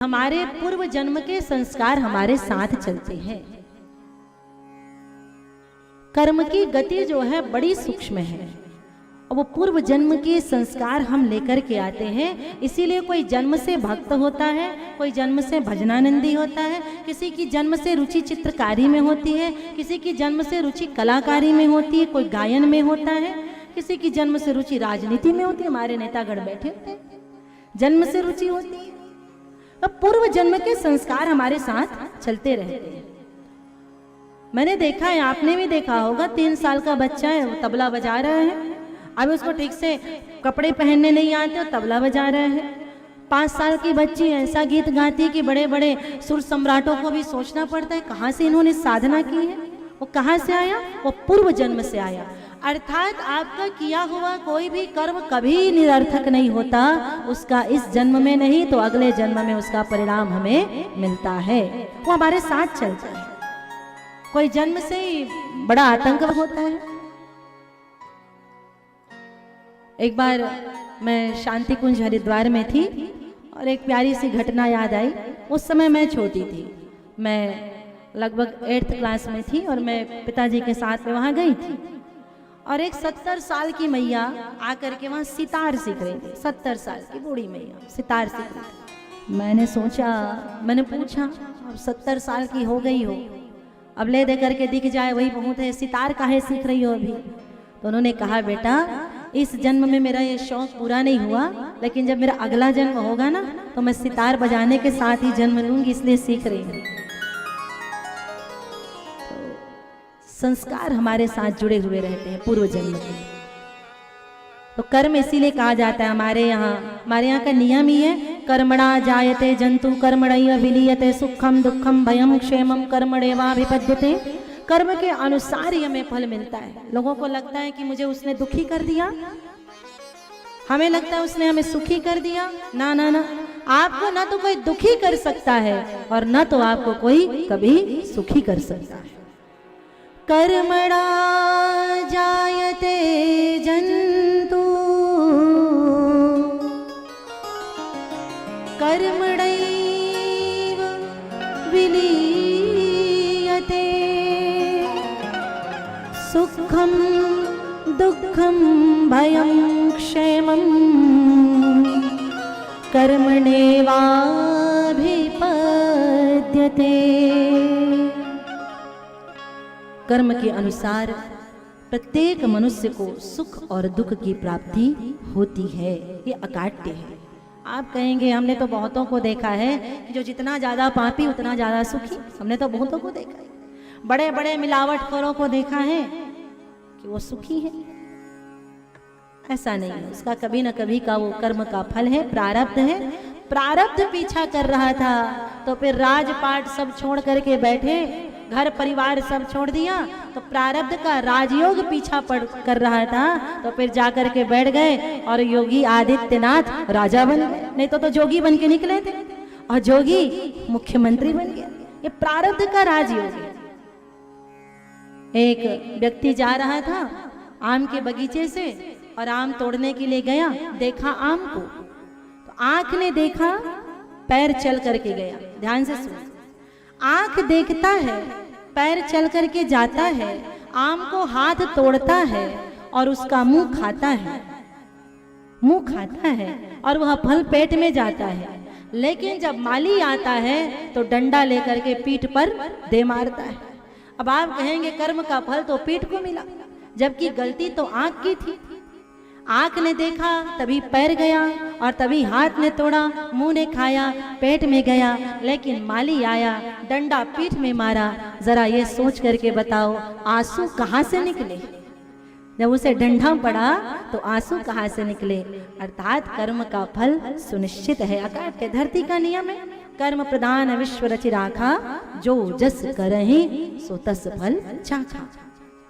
हमारे पूर्व जन्म के संस्कार हमारे साथ चलते हैं। कर्म की गति जो है बड़ी सूक्ष्म है और वो पूर्व जन्म के संस्कार हम लेकर के आते हैं। इसीलिए कोई जन्म से भक्त होता है, कोई जन्म से भजनानंदी होता है, किसी की जन्म से रुचि चित्रकारी में होती है, किसी की जन्म से रुचि कलाकारी में होती है, कोई गायन में होता है, किसी की जन्म से रुचि राजनीति में होती है। हमारे नेतागण बैठे होते हैं, जन्म से रुचि होती है। अब पूर्व जन्म के संस्कार हमारे साथ चलते रहते हैं। मैंने देखा है, आपने भी देखा होगा, 3 साल का बच्चा है, वो तबला बजा रहा है। अब उसको ठीक से कपड़े पहनने नहीं आते, वो तबला बजा रहा है। 5 साल की बच्ची ऐसा गीत गाती है कि बड़े बड़े सुर सम्राटों को भी सोचना पड़ता है कहाँ से इन्होंने साधना की है। वो कहाँ से आया? वो पूर्व जन्म से आया। अर्थात आपका किया हुआ कोई भी कर्म कभी निरर्थक नहीं होता, उसका इस जन्म में नहीं तो अगले जन्म में उसका परिणाम हमें मिलता है। वो हमारे साथ चलता है। कोई जन्म से ही बड़ा आतंक होता है। एक बार मैं शांति कुंज हरिद्वार में थी और एक प्यारी सी घटना याद आई। उस समय मैं छोटी थी, मैं लगभग 8th क्लास में थी और मैं पिताजी के साथ में वहाँ गई थी और एक 70 साल की मैया आकर के वहाँ सितार सीख रही थी। 70 साल की बूढ़ी मैया सितार सीख रही थी। मैंने पूछा, अब 70 साल की हो गई हो, अब ले दे करके दिख जाए वही बहुत है, सितार काहे सीख रही हो अभी? तो उन्होंने कहा, बेटा इस जन्म में मेरा ये शौक पूरा नहीं हुआ, लेकिन जब मेरा अगला जन्म होगा ना तो मैं सितार बजाने के साथ ही जन्म लूंगी, इसलिए सीख रही हूँ। संस्कार हमारे साथ जुड़े हुए रहते हैं पूर्व जन्म के। तो कर्म इसीलिए कहा जाता है, हमारे यहाँ का नियम ही है, कर्मणा जायते जंतु कर्मणैव विलीयते सुखम दुखम भयम क्षेमम कर्मणेवाभिपद्यते। कर्म के अनुसार ही हमें फल मिलता है। लोगों को लगता है कि मुझे उसने दुखी कर दिया, हमें लगता है उसने हमें सुखी कर दिया। ना ना ना, आपको ना तो कोई दुखी कर सकता है और ना तो आपको कोई कभी सुखी कर सकता है। कर्मणा जायते जंतु कर्मणैव विलीयते सुखम दुःखम भयं क्षेमं कर्मणेवाभिपद्यते। कर्म के अनुसार प्रत्येक मनुष्य को सुख और दुख की प्राप्ति होती है। ये अकाट्य है। आप कहेंगे हमने तो बहुतों को देखा है कि जो जितना ज्यादा पापी उतना ज्यादा सुखी। हमने तो बहुतों को देखा है, बड़े बड़े मिलावटखोरों को देखा है कि वो सुखी है। ऐसा नहीं है, उसका कभी न कभी का वो कर्म का फल है, प्रारब्ध है। प्रारब्ध पीछा कर रहा था तो फिर राजपाट सब छोड़ करके बैठे, घर परिवार सब छोड़ दिया, तो प्रारब्ध का राजयोग पीछा कर रहा था तो फिर जाकर के बैठ गए और योगी आदित्यनाथ राजा बन गए। नहीं तो जोगी बन के निकले थे और जोगी मुख्यमंत्री बन गया। ये प्रारब्ध का राजयोग है। एक व्यक्ति जा रहा था आम के बगीचे से और आम तोड़ने के लिए गया, देखा आम को, तो आंख ने देखा, पैर चल करके गया। ध्यान से सुन, आंख देखता है, पैर चल करके जाता है, आम को हाथ तोड़ता है और उसका मुंह खाता है और वह फल पेट में जाता है। लेकिन जब माली आता है तो डंडा लेकर के पीठ पर दे मारता है। अब आप कहेंगे कर्म का फल तो पीठ को मिला, जबकि गलती तो आंख की थी। आंख ने देखा तभी पैर गया और तभी हाथ ने तोड़ा, मुंह ने खाया, पेट में गया, लेकिन माली आया, डंडा पीठ में मारा। जरा ये सोच करके बताओ आंसू कहाँ से निकले? जब उसे डंडा पड़ा तो आंसू कहाँ से निकले? अर्थात कर्म का फल सुनिश्चित है। अकाट्य धरती का नियम है, कर्म प्रधान विश्व रचि राखा, जो जस करहि सो तस फल चाखा।